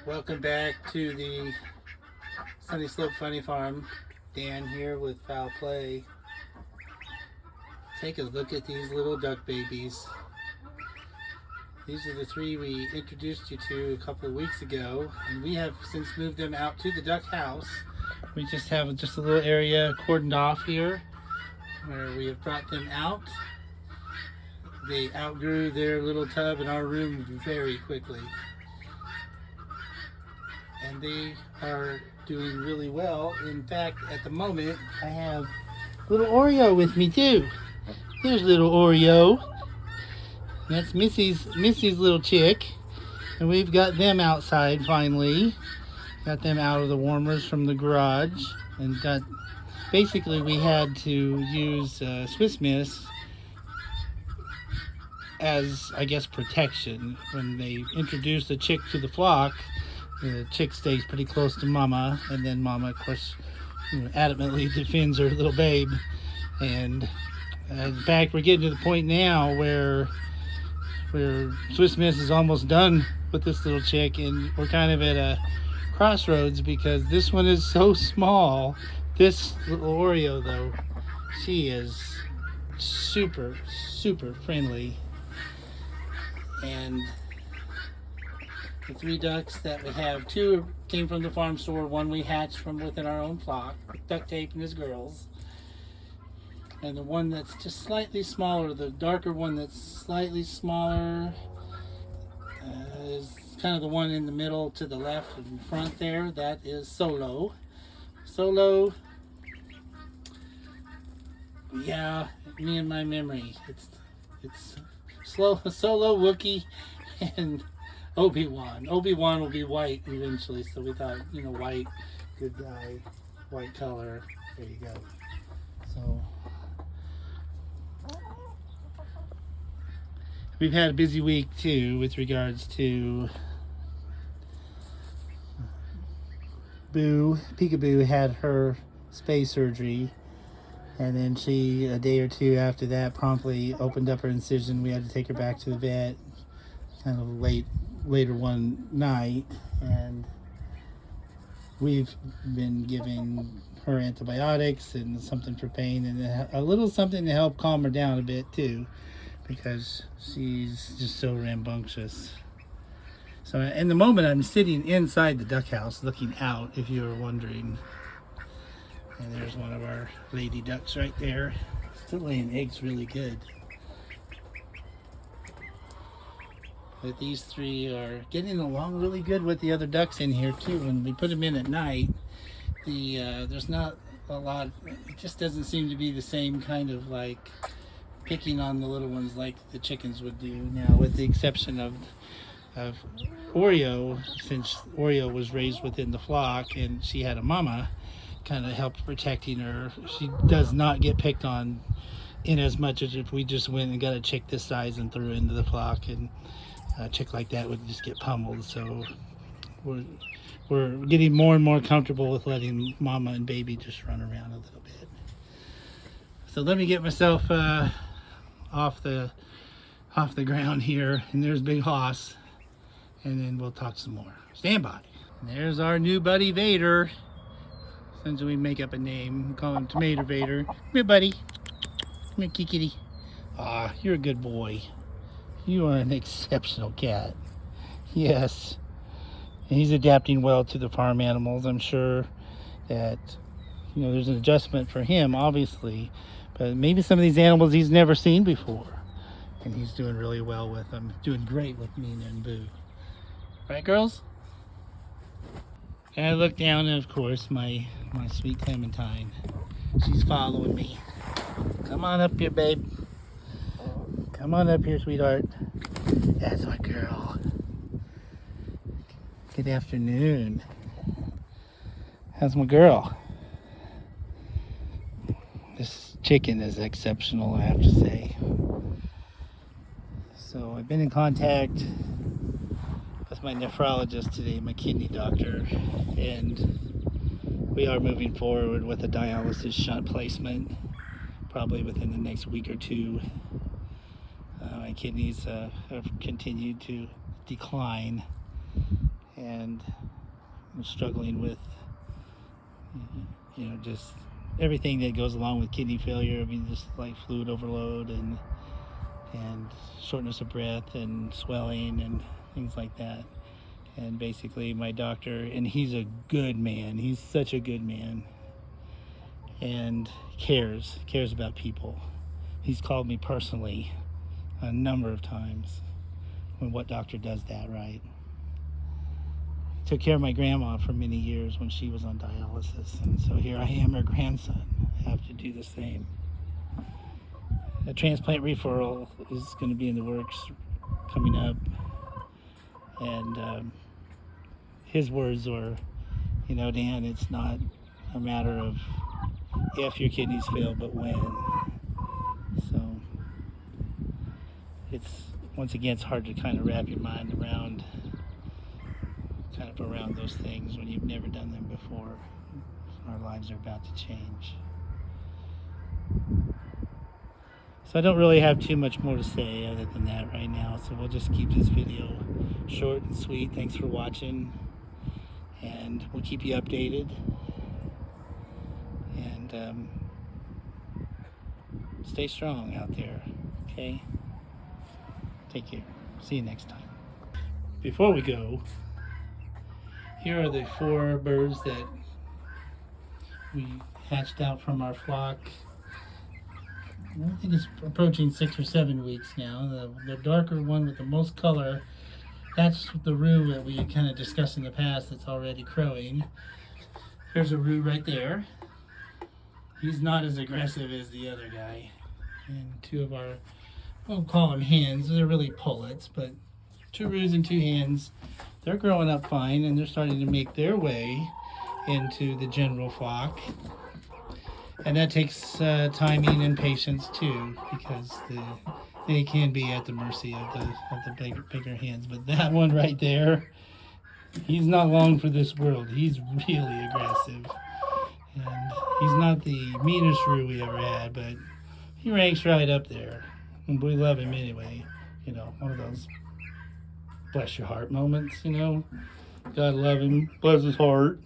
Welcome back to the Sunny Slope Funny Farm. Dan here with Foul Play. Take a look at these little duck babies. These are the three we introduced you to a couple of weeks ago, and we have since moved them out to the duck house. We just have a little area cordoned off here where we have brought them out. They outgrew their little tub in our room very quickly. And they are doing really well. In fact, at the moment, I have little Oreo with me too. There's little Oreo. That's Missy's little chick. And we've got them outside finally. Got them out of the warmers from the garage. And basically we had to use Swiss Miss as, I guess, protection. When they introduce the chick to the flock, the chick stays pretty close to mama, and then mama, of course, adamantly defends her little babe. And in fact, we're getting to the point now where Swiss Miss is almost done with this little chick, and we're kind of at a crossroads because this one is so small. This little Oreo, though, she is super, super friendly. And the three ducks that we have, two came from the farm store, one we hatched from within our own flock, Duct Tape and his girls. And the one that's just slightly smaller, the darker one that's slightly smaller, is kind of the one in the middle to the left in front there. That is Solo. Solo, yeah, me and my memory. It's Solo, Wookie, and Obi-Wan. Obi-Wan will be white eventually, so we thought, white, good guy, white color. There you go. So we've had a busy week too with regards to Boo. Peekaboo had her space surgery, and then she, a day or two after that, promptly opened up her incision. We had to take her back to the vet kind of later one night, and we've been giving her antibiotics and something for pain and a little something to help calm her down a bit too, because she's just so rambunctious. So in the moment I'm sitting inside the duck house looking out, if you were wondering, and there's one of our lady ducks right there, still laying eggs really good. But these three are getting along really good with the other ducks in here too. When we put them in at night, there's not a lot, it just doesn't seem to be the same kind of like picking on the little ones like the chickens would do now, with the exception of Oreo, since Oreo was raised within the flock and she had a mama, kind of helped protecting her. She does not get picked on in as much as if we just went and got a chick this size and threw her into the flock, and a chick like that would just get pummeled. So we're getting more and more comfortable with letting mama and baby just run around a little bit. So let me get myself off the ground here, and there's Big Hoss, and then we'll talk some more. Stand by. And there's our new buddy Vader. Since we make up a name, we call him Tomato Vader. Come here, buddy. Come here, kitty. Ah, you're a good boy. You are an exceptional cat. Yes. And he's adapting well to the farm animals. I'm sure that, there's an adjustment for him, obviously. But maybe some of these animals he's never seen before. And he's doing really well with them. Doing great with Nina and Boo. Right, girls? And I look down, and of course, my sweet Clementine. She's following me. Come on up here, babe. Come on up here, sweetheart. That's my girl. Good afternoon. How's my girl? This chicken is exceptional, I have to say. So I've been in contact with my nephrologist today, my kidney doctor, and we are moving forward with a dialysis shunt placement, probably within the next week or two. My kidneys have continued to decline, and I'm struggling with, just everything that goes along with kidney failure. I mean, just like fluid overload and shortness of breath and swelling and things like that. And basically my doctor, and he's a good man, he's such a good man, and cares about people. He's called me personally a number of times. When what doctor does that, right? Took care of my grandma for many years when she was on dialysis, and so here I am, her grandson. I have to do the same. A transplant referral is going to be in the works coming up, and his words were, Dan, it's not a matter of if your kidneys fail, but when. So once again, it's hard to kind of wrap your mind around those things when you've never done them before. Our lives are about to change. So I don't really have too much more to say other than that right now, so we'll just keep this video short and sweet. Thanks for watching, and we'll keep you updated, and stay strong out there, okay? Take care. See you next time. Before we go, here are the 4 birds that we hatched out from our flock. I think it's approaching 6 or 7 weeks now. The darker one with the most color, that's the roux that we kind of discussed in the past that's already crowing. There's a roux right there. He's not as aggressive as the other guy. And 2 of our, we'll call them hens. They're really pullets, but 2 roux and 2 hens. They're growing up fine, and they're starting to make their way into the general flock. And that takes timing and patience too, because they can be at the mercy of the bigger hens. But that one right there, he's not long for this world. He's really aggressive, and he's not the meanest roux we ever had, but he ranks right up there, and we love him anyway. One of those bless your heart moments. God love him, bless his heart.